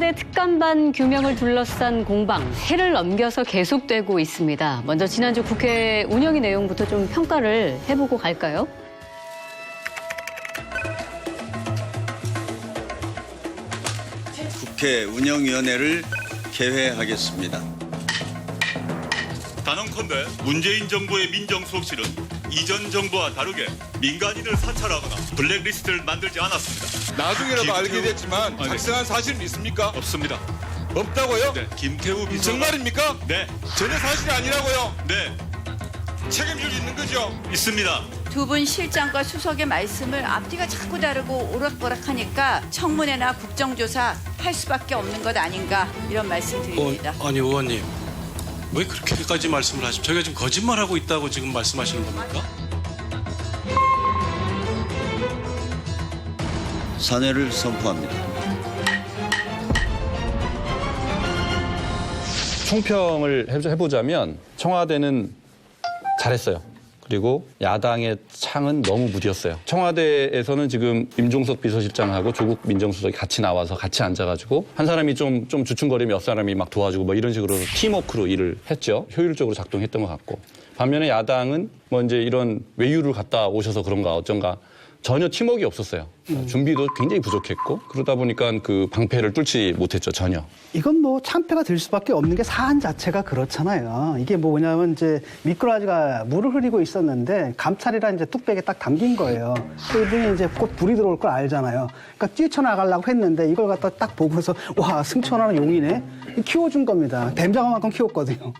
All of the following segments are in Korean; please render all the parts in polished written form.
청와대 특감반 규명을 둘러싼 공방, 해를 넘겨서 계속되고 있습니다. 먼저 지난주 국회 운영위 내용부터 좀 평가를 해보고 갈까요? 국회 운영위원회를 개회하겠습니다. 단언컨대 문재인 정부의 민정수석실은 이전 정부와 다르게 민간인을 사찰하거나 블랙리스트를 만들지 않았습니다. 나중에라도 알게 됐지만 작성한 사실은 있습니까? 없습니다. 없다고요? 네, 김태우 비서관. 정말입니까? 네, 전혀 사실이 아니라고요? 네, 책임질 있는 거죠? 있습니다. 두 분 실장과 수석의 말씀을 앞뒤가 자꾸 다르고 오락가락하니까 청문회나 국정조사 할 수밖에 없는 것 아닌가 이런 말씀 드립니다. 아니 의원님 왜 그렇게까지 말씀을 하십니까? 저희가 지금 거짓말하고 있다고 지금 말씀하시는 겁니까? 산회를 선포합니다. 총평을 해보자면 청와대는 잘했어요. 그리고 야당의 창은 너무 무디었어요. 청와대에서는 지금 임종석 비서실장하고 조국 민정수석이 같이 나와서 같이 앉아가지고 한 사람이 좀 주춤거리면 옆 사람이 막 도와주고 뭐 이런 식으로 팀워크로 일을 했죠. 효율적으로 작동했던 것 같고. 반면에 야당은 뭐 이제 이런 외유를 갔다 오셔서 그런가 어쩐가 전혀 팀워크가 없었어요. 준비도 굉장히 부족했고 그러다 보니까 그 방패를 뚫지 못했죠, 전혀. 이건 뭐 참패가 될 수밖에 없는 게 사안 자체가 그렇잖아요. 이게 뭐냐면 이제 미꾸라지가 물을 흐리고 있었는데 감찰이라 이제 뚝배기에 딱 담긴 거예요. 이분이 이제 곧 불이 들어올 걸 알잖아요. 그러니까 뛰쳐나가려고 했는데 이걸 갖다 딱 보고서 와 승천하는 용이네. 키워준 겁니다. 뱀장어만큼 키웠거든요.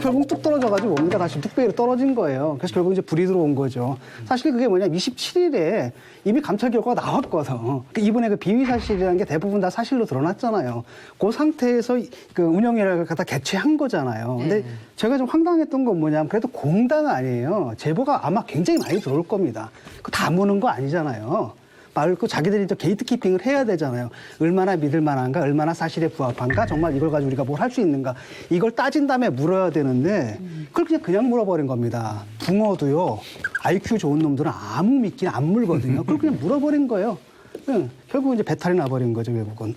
결국 뚝 떨어져가지고 뭔가 다시 뚝배기로 떨어진 거예요. 그래서 결국 이제 불이 들어온 거죠. 사실 그게 뭐냐 27일에 이미 감찰 결과가 나왔거든. 이번에 그 비위 사실이라는 게 대부분 다 사실로 드러났잖아요. 그 상태에서 그 운영위를 갖다 개최한 거잖아요. 근데 제가 좀 황당했던 건 뭐냐면 그래도 공당 아니에요. 제보가 아마 굉장히 많이 들어올 겁니다. 그 다 무는 거 아니잖아요. 말고 자기들이 이제 게이트키핑을 해야 되잖아요. 얼마나 믿을 만한가, 얼마나 사실에 부합한가, 정말 이걸 가지고 우리가 뭘 할 수 있는가. 이걸 따진 다음에 물어야 되는데 그걸 그냥 물어버린 겁니다. 붕어도요. IQ 좋은 놈들은 아무 미끼 안 물거든요. 그걸 그냥 물어버린 거예요. 결국 이제 배탈이 나버린 거죠, 결국은.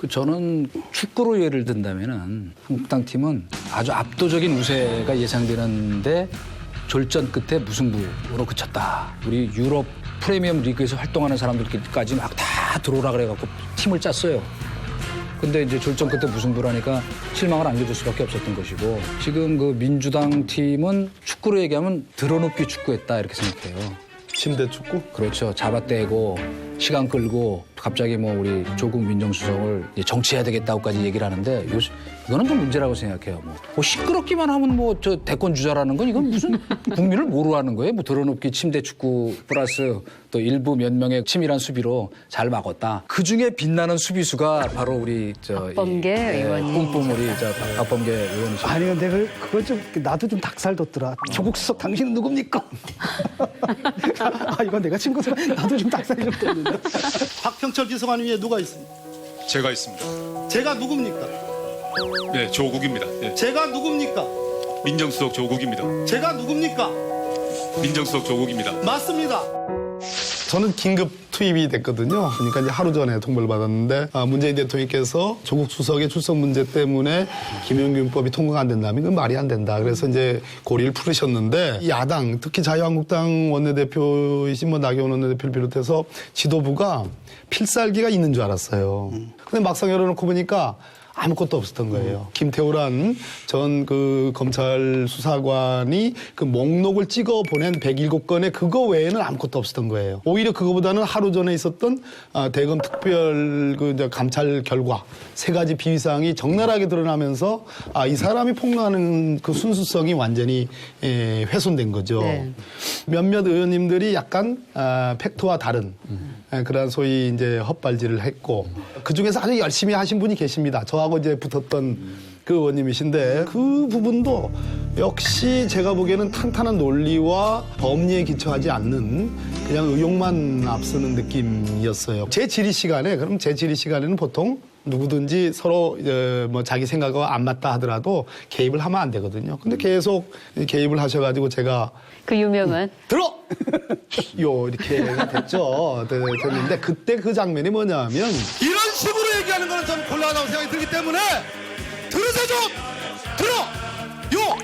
저는 축구로 예를 든다면은 한국당 팀은 아주 압도적인 우세가 예상되는데 졸전 끝에 무승부로 그쳤다. 우리 유럽 프리미엄 리그에서 활동하는 사람들까지 막 다 들어오라 그래갖고 팀을 짰어요. 근데 이제 졸전 끝에 무승부라니까 실망을 안겨줄 수밖에 없었던 것이고 지금 그 민주당 팀은 축구로 얘기하면 드러눕기 축구했다 이렇게 생각해요. 침대 축구? 그렇죠. 잡아떼고 시간 끌고 갑자기 뭐 우리 조국 민정수석을 정치해야 되겠다고까지 얘기를 하는데 이거는 좀 문제라고 생각해요. 뭐 시끄럽기만 하면 뭐 저 대권 주자라는 건 이건 무슨 국민을 뭐로 하는 거예요? 뭐 드러눕기 침대 축구 플러스 또 일부 몇 명의 치밀한 수비로 잘 막았다. 그 중에 빛나는 수비수가 바로 우리 박범계 의원님. 뿜뿜 우리 박범계 의원이시죠. 아니 근데 그건 좀 나도 좀 닭살 돋더라. 조국 수석 당신은 누굽니까? 아 이건 내가 친구들 나도 좀 닭살이 좀 돋는데. 박평철 비서관 위에 누가 있습니까? 제가 있습니다. 제가 누굽니까? 네, 조국입니다. 네. 제가 누굽니까? 민정수석 조국입니다. 제가 누굽니까? 민정수석 조국입니다. 맞습니다. 저는 긴급 투입이 됐거든요. 그러니까 이제 하루 전에 통보를 받았는데 문재인 대통령께서 조국 수석의 출석 문제 때문에 김영균법이 통과가 안 된다면 이건 말이 안 된다. 그래서 이제 고리를 풀으셨는데 야당 특히 자유한국당 원내대표이신 나경원 원내대표를 비롯해서 지도부가 필살기가 있는 줄 알았어요. 근데 막상 열어놓고 보니까 아무것도 없었던 거예요. 김태우란 전 그 검찰 수사관이 그 목록을 찍어 보낸 107건의 그거 외에는 아무것도 없었던 거예요. 오히려 그거보다는 하루 전에 있었던 대검 특별 그 감찰 결과 3가지 비위사항이 적나라하게 드러나면서 이 사람이 폭로하는 그 순수성이 완전히 훼손된 거죠. 네. 몇몇 의원님들이 약간 팩트와 다른 그런 소위 이제 헛발질을 했고 그 중에서 아주 열심히 하신 분이 계십니다. 저하고 이제 붙었던 그 의원님이신데 그 부분도 역시 제가 보기에는 탄탄한 논리와 법리에 기초하지 않는 그냥 의욕만 앞서는 느낌이었어요. 제 질의 시간에 그럼 제 질의 시간에는 보통 누구든지 서로 뭐 자기 생각과 안 맞다 하더라도 개입을 하면 안 되거든요. 근데 계속 개입을 하셔가지고 제가 그 유명한 들어! 요 이렇게가 됐죠. 됐는데 그때 그 장면이 뭐냐면 이런 식으로 얘기하는 거는 저는 곤란하다고 생각이 들기 때문에 들으세요 좀! 들어! 요!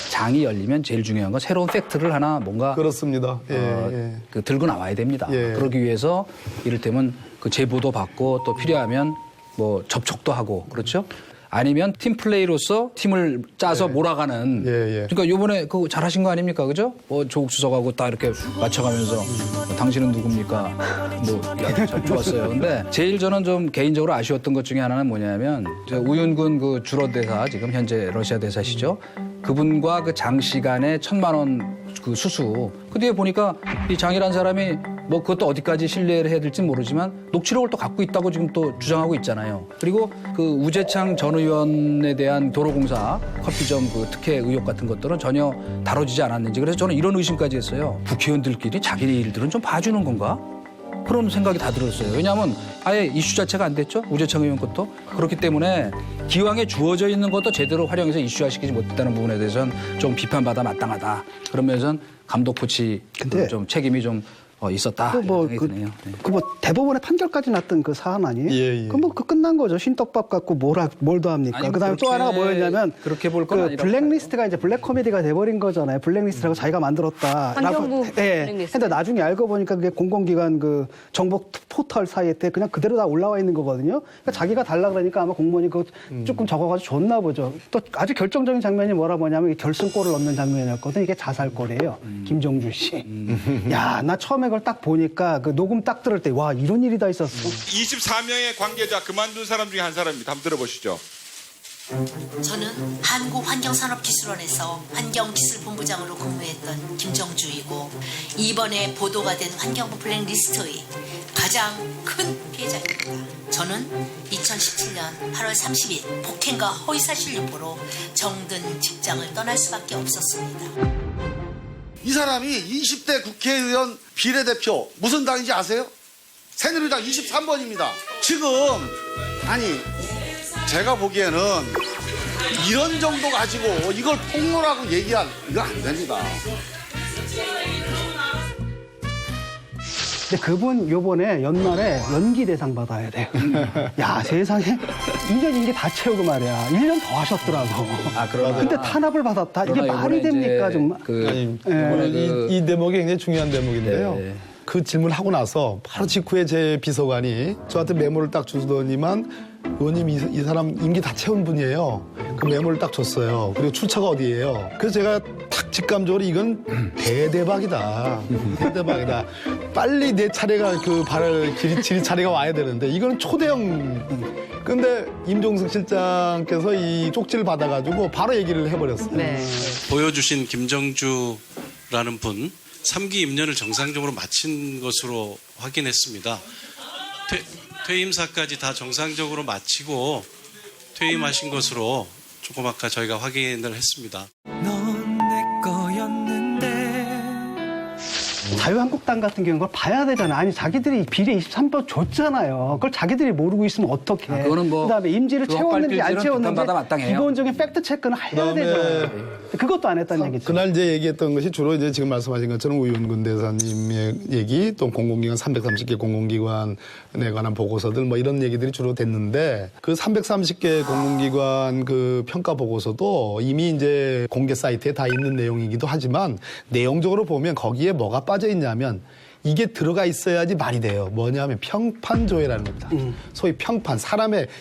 장이 열리면 제일 중요한 건 새로운 팩트를 하나 뭔가 그렇습니다. 예. 그 들고 나와야 됩니다. 예. 그러기 위해서 이를테면 그 제보도 받고 또 필요하면 뭐 접촉도 하고 그렇죠? 아니면 팀 플레이로서 팀을 짜서 몰아가는. 예. 그러니까 요번에 그거 잘하신 거 아닙니까? 그죠? 조국 수석하고 딱 이렇게 맞춰가면서 당신은 누굽니까? 참 좋았어요. 근데 제일 저는 좀 개인적으로 아쉬웠던 것 중에 하나는 뭐냐면 우윤근 그 주로 대사 지금 현재 러시아 대사시죠. 그분과 그 장시간의 1,000만 원 그 수수. 그 뒤에 보니까 이 장이라는 사람이 뭐 그것도 어디까지 신뢰를 해야 될지 모르지만 녹취록을 또 갖고 있다고 지금 또 주장하고 있잖아요. 그리고 그 우재창 전 의원에 대한 도로공사 커피점 그 특혜 의혹 같은 것들은 전혀 다뤄지지 않았는지. 그래서 저는 이런 의심까지 했어요. 국회의원들끼리 자기네 일들은 좀 봐주는 건가? 그런 생각이 다 들었어요. 왜냐하면 아예 이슈 자체가 안 됐죠. 우재창 의원 것도. 그렇기 때문에 기왕에 주어져 있는 것도 제대로 활용해서 이슈화시키지 못했다는 부분에 대해서는 좀 비판받아 마땅하다. 그러면서 감독 코치 좀 책임이 좀 있었다. 그 대법원의 판결까지 났던 그 사안 아니에요? 예. 그 뭐 그 끝난 거죠. 신떡밥 갖고 뭘 더 합니까? 아니, 그다음에 또 하나가 뭐였냐면 그렇게 볼 건 그 아니라고 블랙리스트가 이제 블랙 코미디가 돼버린 거잖아요. 블랙리스트라고 자기가 만들었다. 환경부 예. 블랙리스트. 근데 나중에 알고 보니까 그게 공공기관 그 정보 포털 사이트에 그냥 그대로 다 올라와 있는 거거든요. 그러니까 자기가 달라 그러니까 아마 공무원이 그거 조금 적어가지고 줬나 보죠. 또 아주 결정적인 장면이 뭐냐면 결승골을 넣는 장면이었거든요. 이게 자살골이에요. 김정주 씨. 야, 나 처음에 그걸 딱 보니까 그 녹음 딱 들을 때 와 이런 일이 다 있었어. 24명의 관계자 그만둔 사람 중에 한 사람입니다. 한번 들어보시죠. 저는 한국환경산업기술원에서 환경기술본부장으로 근무했던 김정주이고 이번에 보도가 된 환경부 블랙리스트의 가장 큰 피해자입니다. 저는 2017년 8월 30일 폭행과 허위사실 유포로 정든 직장을 떠날 수밖에 없었습니다. 이 사람이 20대 국회의원 비례대표 무슨 당인지 아세요? 새누리당 23번입니다. 지금 아니 제가 보기에는 이런 정도 가지고 이걸 폭로라고 얘기한 이거 안 됩니다. 근데 그분 요번에 연말에 연기 대상 받아야 돼요. 야, 세상에 2년 임기 다 채우고 말이야. 1년 더 하셨더라고. 근데 탄압을 받았다. 이게 말이 됩니까, 정말? 이 대목이 굉장히 중요한 대목인데요. 네. 그 질문을 하고 나서 바로 직후에 제 비서관이 저한테 메모를 딱 주더니만 의원님 이 사람 임기 다 채운 분이에요. 그 메모를 딱 줬어요. 그리고 출처가 어디예요. 그래서 제가 딱 직감적으로 이건 대대박이다. 대대박이다. 빨리 내 차례가 지리 차례가 와야 되는데 이건 초대형. 근데 임종석 실장께서 이 쪽지를 받아가지고 바로 얘기를 해버렸어요. 네. 보여주신 김정주라는 분 3기 임년을 정상적으로 마친 것으로 확인했습니다. 퇴임사까지 다 정상적으로 마치고 퇴임하신 것으로 조금 아까 저희가 확인을 했습니다. 자유한국당 같은 경우는 그걸 봐야 되잖아. 아니, 자기들이 비례 23번 줬잖아요. 그걸 자기들이 모르고 있으면 어떡해. 그거는 뭐 그다음에 임지를 채웠는지 안 채웠는지 비판받아 마땅해요. 기본적인 팩트 체크는 해야 되잖아요. 그것도 안 했다는 얘기죠. 그날 이제 얘기했던 것이 주로 이제 지금 말씀하신 것처럼 우윤근 대사님의 얘기, 또 공공기관 330개 공공기관에 관한 보고서들 뭐 이런 얘기들이 주로 됐는데 그 330개 공공기관 그 평가 보고서도 이미 이제 공개 사이트에 다 있는 내용이기도 하지만 내용적으로 보면 거기에 뭐가 빠져 있냐면 이게 들어가 있어야지 말이 돼요. 뭐냐면 평판조회라는 겁니다. 소위 평판.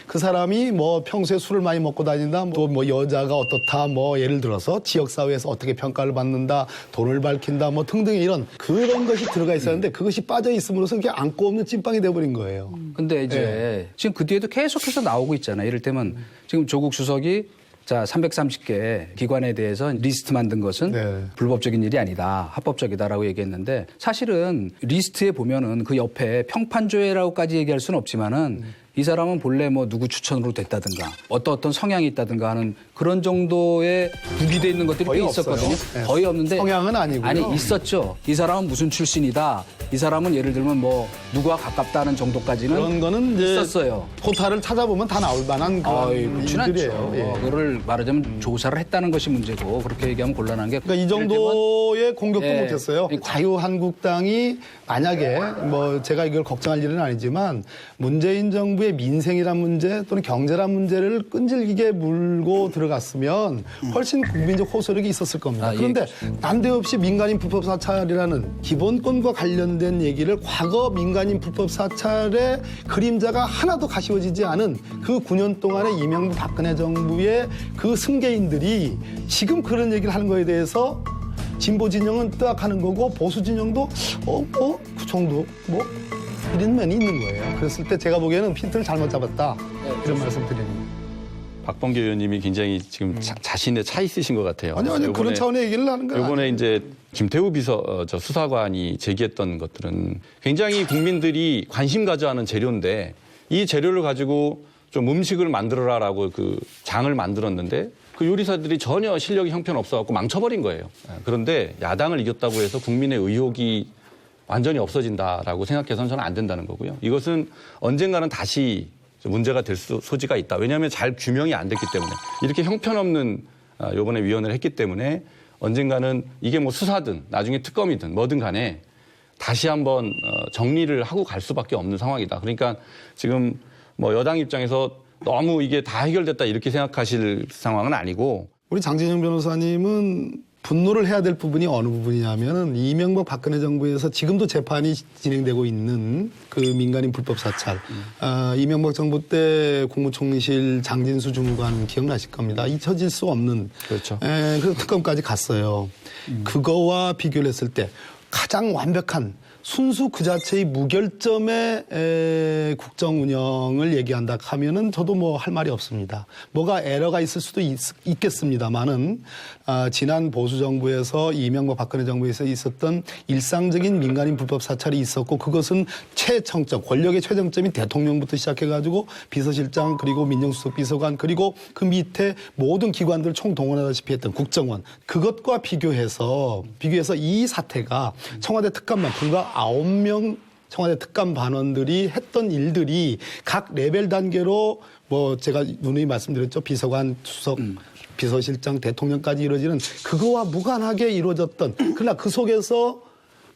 그 사람이 뭐 평소에 술을 많이 먹고 다닌다, 또 뭐 여자가 어떻다, 뭐 예를 들어서 지역사회에서 어떻게 평가를 받는다, 돈을 밝힌다, 뭐 등등의 이런 그런 것이 들어가 있었는데 그것이 빠져 있음으로써 그게 안고 없는 찐빵이 돼버린 거예요. 근데 이제 지금 그 뒤에도 계속해서 나오고 있잖아요. 이를테면 지금 조국 수석이 330개 기관에 대해서 리스트 만든 것은 불법적인 일이 아니다. 합법적이다라고 얘기했는데 사실은 리스트에 보면은 그 옆에 평판조회라고까지 얘기할 수는 없지만은 이 사람은 본래 뭐 누구 추천으로 됐다든가 어떤 성향이 있다든가 하는 그런 정도의 부기돼 있는 것들이 꽤 있었거든요. 네. 거의 없는데 성향은 아니고요. 아니 있었죠. 이 사람은 무슨 출신이다. 이 사람은 예를 들면 뭐 누구와 가깝다는 정도까지는 그런 거는 이제 있었어요. 포탈을 찾아보면 다 나올 만한 그런 그렇진 일들이에요. 않죠. 예. 그거를 말하자면 조사를 했다는 것이 문제고 그렇게 얘기하면 곤란한 게 그러니까 이 정도의 공격도 예. 못했어요. 자유한국당이 만약에 뭐 제가 이걸 걱정할 일은 아니지만 문재인 정부의 민생이란 문제 또는 경제란 문제를 끈질기게 물고 들어갔으면 훨씬 국민적 호소력이 있었을 겁니다. 그런데 난데없이 민간인 불법 사찰이라는 기본권과 관련된 얘기를 과거 민간인 불법 사찰의 그림자가 하나도 가시워지지 않은 그 9년 동안의 이명박 박근혜 정부의 그 승계인들이 지금 그런 얘기를 하는 거에 대해서 진보 진영은 뜨악하는 거고 보수 진영도 그 정도 뭐 이런 면이 있는 거예요. 그랬을 때 제가 보기에는 핀트를 잘못 잡았다 이런 말씀 드립니다. 박범계 의원님이 굉장히 지금 자신의 차 있으신 것 같아요. 아니요 그런 차원의 얘기를 하는 거예요. 이번에 이제 김태우 수사관이 제기했던 것들은 굉장히 국민들이 관심 가져하는 재료인데 이 재료를 가지고 좀 음식을 만들어라라고 그 장을 만들었는데 그 요리사들이 전혀 실력이 형편없어갖고 망쳐버린 거예요. 그런데 야당을 이겼다고 해서 국민의 의혹이 완전히 없어진다라고 생각해서는 저는 안 된다는 거고요. 이것은 언젠가는 다시 문제가 될 소지가 있다. 왜냐하면 잘 규명이 안 됐기 때문에 이렇게 형편없는 이번에 위원회를 했기 때문에 언젠가는 이게 뭐 수사든 나중에 특검이든 뭐든 간에 다시 한번 정리를 하고 갈 수밖에 없는 상황이다. 그러니까 지금 뭐 여당 입장에서 너무 이게 다 해결됐다 이렇게 생각하실 상황은 아니고 우리 장진영 변호사님은 분노를 해야 될 부분이 어느 부분이냐면은 이명박 박근혜 정부에서 지금도 재판이 진행되고 있는 그 민간인 불법 사찰. 이명박 정부 때 국무총리실 장진수 주무관 기억나실 겁니다. 잊혀질 수 없는. 그렇죠. 그 특검까지 갔어요. 그거와 비교를 했을 때 가장 완벽한 순수 그 자체의 무결점의 국정 운영을 얘기한다 하면은 저도 뭐 할 말이 없습니다. 뭐가 에러가 있을 수도 있겠습니다만은 지난 보수 정부에서 이명박 박근혜 정부에서 있었던 일상적인 민간인 불법 사찰이 있었고 그것은 최정점 권력의 최정점이 대통령부터 시작해가지고 비서실장 그리고 민정수석 비서관 그리고 그 밑에 모든 기관들 총동원하다시피 했던 국정원 그것과 비교해서 이 사태가 청와대 특감만 불과 9명 청와대 특감 반원들이 했던 일들이 각 레벨 단계로 뭐 제가 누누이 말씀드렸죠. 비서관, 수석, 비서실장, 대통령까지 이루어지는 그거와 무관하게 이루어졌던 그러나 그 속에서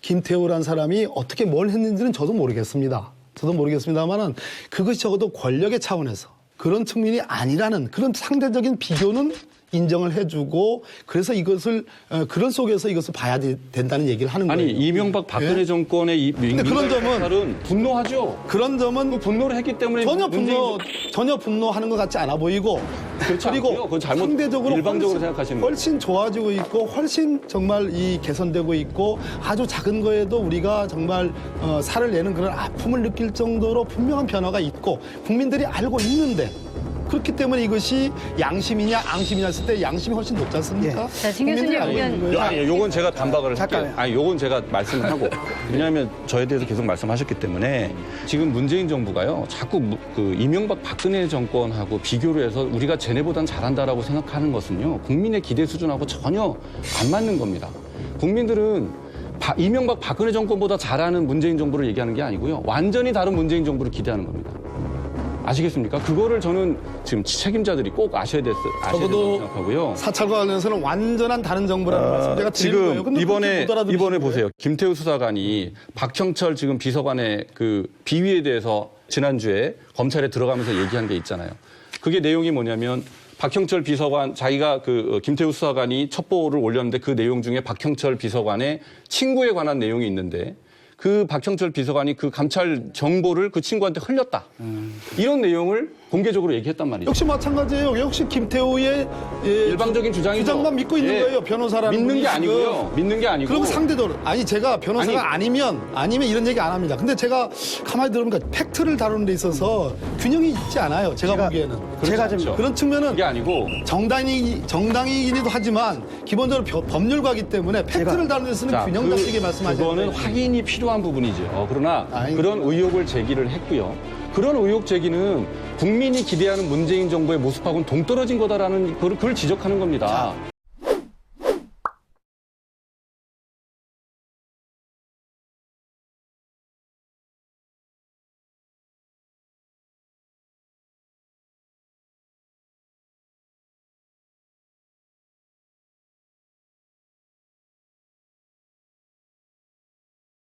김태우란 사람이 어떻게 뭘 했는지는 저도 모르겠습니다. 저도 모르겠습니다만은 그것이 적어도 권력의 차원에서 그런 측면이 아니라는 그런 상대적인 비교는 인정을 해주고 그래서 이것을 그런 속에서 이것을 봐야 된다는 얘기를 하는 거예요. 아니 이명박 박근혜 예? 정권의 이 그런 점은 분노하죠. 그런 점은 분노를 했기 때문에 전혀 분노하는 것 같지 않아 보이고 그리고 그건 잘못 상대적으로 일방적으로 생각하시는 거예요. 훨씬 좋아지고 있고 훨씬 정말 이 개선되고 있고 아주 작은 거에도 우리가 정말 살을 내는 그런 아픔을 느낄 정도로 분명한 변화가 있고 국민들이 알고 있는데 그렇기 때문에 이것이 양심이냐 앙심이냐 했을 때 양심이 훨씬 높지 않습니까? 자, 진 교수님 의견. 아니, 요건 제가 반박을 할게요. 아니, 요건 제가 말씀을 하고. 왜냐하면 저에 대해서 계속 말씀하셨기 때문에 지금 문재인 정부가요, 자꾸 그 이명박 박근혜 정권하고 비교를 해서 우리가 쟤네보단 잘한다라고 생각하는 것은요, 국민의 기대 수준하고 전혀 안 맞는 겁니다. 국민들은 이명박 박근혜 정권보다 잘하는 문재인 정부를 얘기하는 게 아니고요, 완전히 다른 문재인 정부를 기대하는 겁니다. 아시겠습니까? 그거를 저는 지금 책임자들이 꼭 아셔야 된다고 생각하고요. 사찰과 관련해서는 완전한 다른 정부라는 말씀 제가 드리는 거예요. 지금 이번에 보세요. 김태우 수사관이 박형철 지금 비서관의 그 비위에 대해서 지난주에 검찰에 들어가면서 얘기한 게 있잖아요. 그게 내용이 뭐냐면 박형철 비서관 자기가 그 김태우 수사관이 첩보를 올렸는데 그 내용 중에 박형철 비서관의 친구에 관한 내용이 있는데 그 박형철 비서관이 그 감찰 정보를 그 친구한테 흘렸다. 이런 내용을 공개적으로 얘기했단 말이죠. 역시 마찬가지예요. 역시 김태우의 일방적인 주장만 믿고 있는 거예요. 변호사라는 믿는 게 분이 아니고요. 믿는 게 아니고. 그럼 상대적으로 제가 변호사가 아니면 이런 얘기 안 합니다. 근데 제가 가만히 들어보니까 팩트를 다루는 데 있어서 균형이 있지 않아요. 제가 보기에는. 제가 좀 그런 측면은 그게 아니고 정당이기도 하지만 기본적으로 법률가이기 때문에 팩트를 다루는 데서는 균형 잡히게 말씀하시는 그거는 확인이 필요한 부분이죠. 그러나 그런 의혹을 제기를 했고요. 그런 의혹 제기는 국민이 기대하는 문재인 정부의 모습하고는 동떨어진 거다라는 그걸 지적하는 겁니다.